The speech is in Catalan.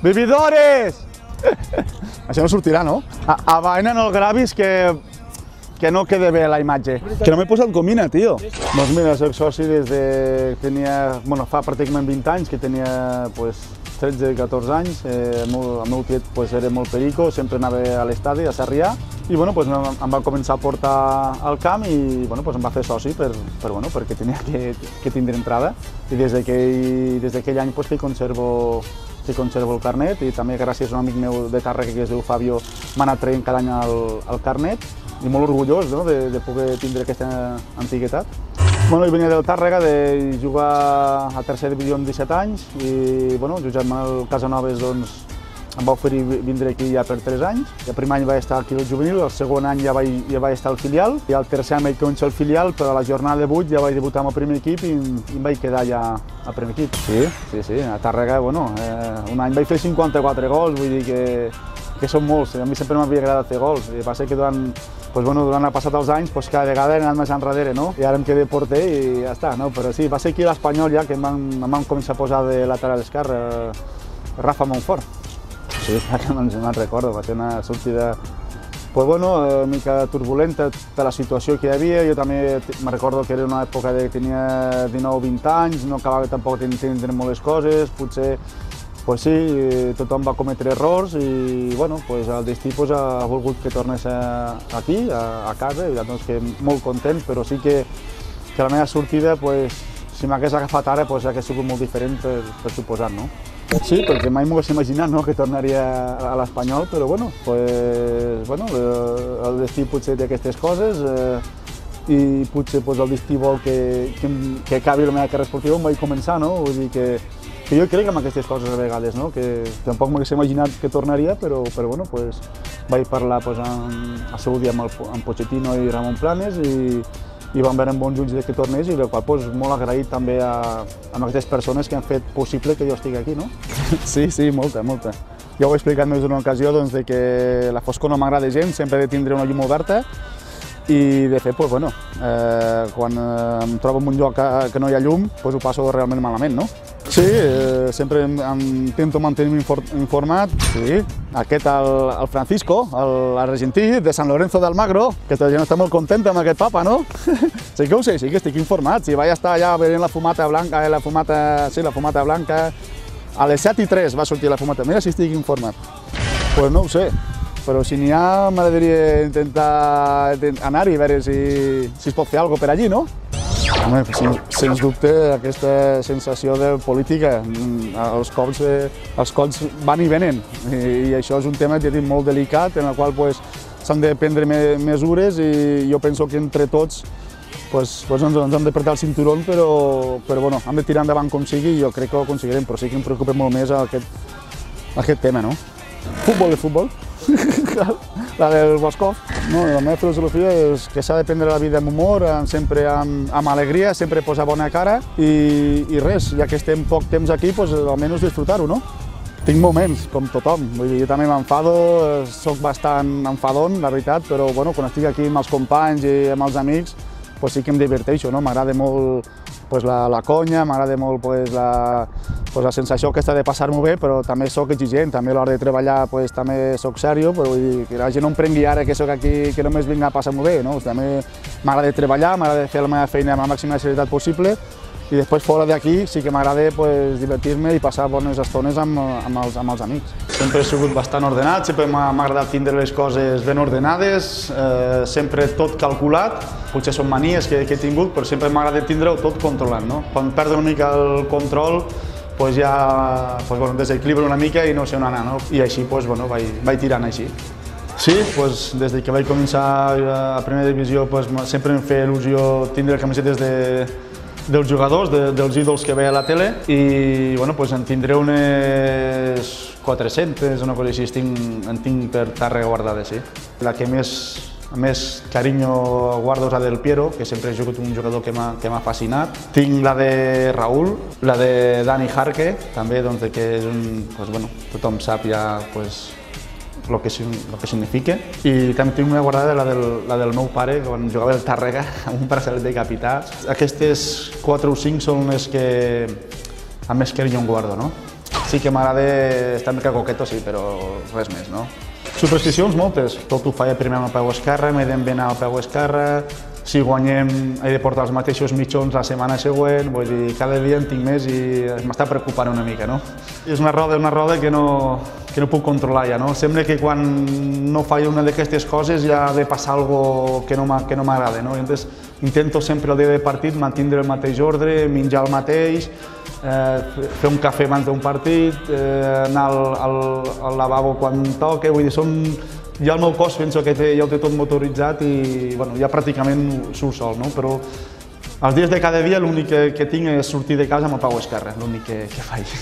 Vividores! Això no sortirà, no? A vaina no el gravis que no quede bé la imatge. Que no m'he posat gomina, tio. Doncs mira, soc soci des de que tenia, bueno, fa pràcticament 20 anys, que tenia 13-14 anys. El meu tiet era molt perico, sempre anava a l'estadi, a Sarrià. I em va començar a portar al camp i em va fer soci perquè tenia que tindre entrada. I des d'aquell any que conservo el carnet, i també gràcies a un amic meu de Tàrrega que es diu Fabio m'ha anat traient cada any el carnet, i molt orgullós de poder tindre aquesta antiguitat. Jo venia del Tàrrega de jugar a tercera divisió amb 17 anys i Josep Manuel Casanovas em va oferir vindre aquí ja per 3 anys. El primer any vaig estar aquí al juvenil, el segon any ja vaig estar al filial, i el tercer any vaig començar al filial, però a la jornada de 8 ja vaig debutar amb el primer equip i em vaig quedar ja al primer equip. Sí, a Tàrrega, un any vaig fer 54 gols, vull dir que són molts. A mi sempre m'havia agradat fer gols. El que passa que durant el passat els anys, cada vegada he anat més enrere, no? I ara em quedé porter i ja està, no? Però sí, va ser aquí a l'Espanyol ja que em van començar a posar de lateral esquerre Rafa Montfort. Sí, que me'n recordo, va ser una sortida una mica turbulenta per la situació que hi havia. Jo també me'n recordo que era una època que tenia 19-20 anys, no acabava tampoc d'entendre moltes coses, potser sí, tothom va cometre errors i el destí ha volgut que tornés aquí, a casa, i que molt content, però sí que la meva sortida, si m'hagués agafat ara, hauria sigut molt diferent, per suposat, no? Sí, perquè mai m'ho hagués imaginat que tornaria a l'Espanyol, però el destí potser té aquestes coses i potser el destí vol que acabi la meva carrera esportiva on vaig començar, no? Vull dir que jo crec en aquestes coses a vegades, no? Que tampoc m'hagués imaginat que tornaria, però vaig parlar a seu dia amb Pochettino i Ramon Planes i vam veure amb bons ulls que tornés, i el qual molt agraït també a aquestes persones que han fet possible que jo estigui aquí, no? Sí, molta. Ja ho he explicat més d'una ocasió que la foscor no m'agrada gens, sempre he de tindre una llum oberta, i de fet, quan em trobo en un lloc que no hi ha llum, ho passo realment malament, no? Sí, sempre intento mantenir-me informat. Sí, aquest, el Francisco, l'argentí de San Lorenzo de Almagro, que tota la gent està molt contenta amb aquest papa, no? Sí que ho sé, sí que estic informat. Si vaig estar allà veient la fumata blanca, la fumata blanca, a les 7:03 va sortir la fumata. Mira si estic informat. Doncs no ho sé, però si n'hi ha, m'agradaria intentar anar-hi a veure si es pot fer alguna cosa per allí, no? Home, sens dubte, aquesta sensació de política, els cops van i venen, i això és un tema molt delicat, en el qual s'han de prendre mesures, i jo penso que entre tots ens hem de apretar el cinturó, però hem de tirar endavant com sigui, i jo crec que ho aconseguirem, però sí que em preocupa molt més aquest tema, no? Futbol és futbol, la del Boscov. La meva filosofia és que s'ha de prendre la vida amb humor, sempre amb alegria, sempre posar bona cara, i res, ja que estem poc temps aquí, almenys disfrutar-ho, no? Tinc moments, com tothom, vull dir, jo també m'enfado, soc bastant enfadon, la veritat, però quan estic aquí amb els companys i amb els amics, sí que em diverteixo, no? M'agrada molt la conya, m'agrada molt la sensació aquesta de passar-m'ho bé, però també soc exigent, també a l'hora de treballar també soc seriós, però vull dir que la gent no em prengui ara que soc aquí, que només vinc a passar-m'ho bé, no? També m'agrada treballar, m'agrada fer la meva feina amb la màxima serietat possible, i després fora d'aquí sí que m'agrada divertir-me i passar bones estones amb els amics. Sempre he sigut bastant ordenat, sempre m'ha agradat tindre les coses ben ordenades, sempre tot calculat, potser són manies que he tingut, però sempre m'ha agradat tindre-ho tot controlat, no? Quan perdo una mica el control, ja desequilibro una mica i no sé on anar, no? I així vaig tirant així. Sí, des que vaig començar a primera divisió sempre em feia il·lusió tindre camisetes dels jugadors, dels ídols que veia a la tele, i en tindré unes 400, una cosa així, en tinc per Tàrrega guardades, sí. La que més carinyo guardo és la del Piero, que sempre he sigut un jugador que m'ha fascinat. Tinc la de Raúl, la de Dani Jarque, també, que és tothom sap ja el que significa. I també tinc una guardada, la del meu pare, quan jugava al Tàrrega, amb un braçalet de capità. Aquestes 4 o 5 són les que amb més carinyo em guardo, no? Sí que m'agrada estar una mica coqueto, sí, però res més, no? Supersticions moltes. Tot ho faig primer amb el peu esquerre, m'he d'envenar el peu esquerre. Si guanyem, he de portar els mateixos mitjons la setmana següent, vull dir, cada dia en tinc més i m'està preocupant una mica, no? És una roda que no puc controlar ja, no? Sembla que quan no faig una d'aquestes coses ja ha de passar alguna cosa que no m'agrada, no? Llavors intento sempre el dia de partit mantenir el mateix ordre, menjar el mateix, fer un cafè abans d'un partit, anar al lavabo quan toca, vull dir, ja el meu cos penso que ja ho té tot motoritzat i ja pràcticament surt sol, no? Però els dies de cada dia l'únic que tinc és sortir de casa amb el peu esquerre, l'únic que faig.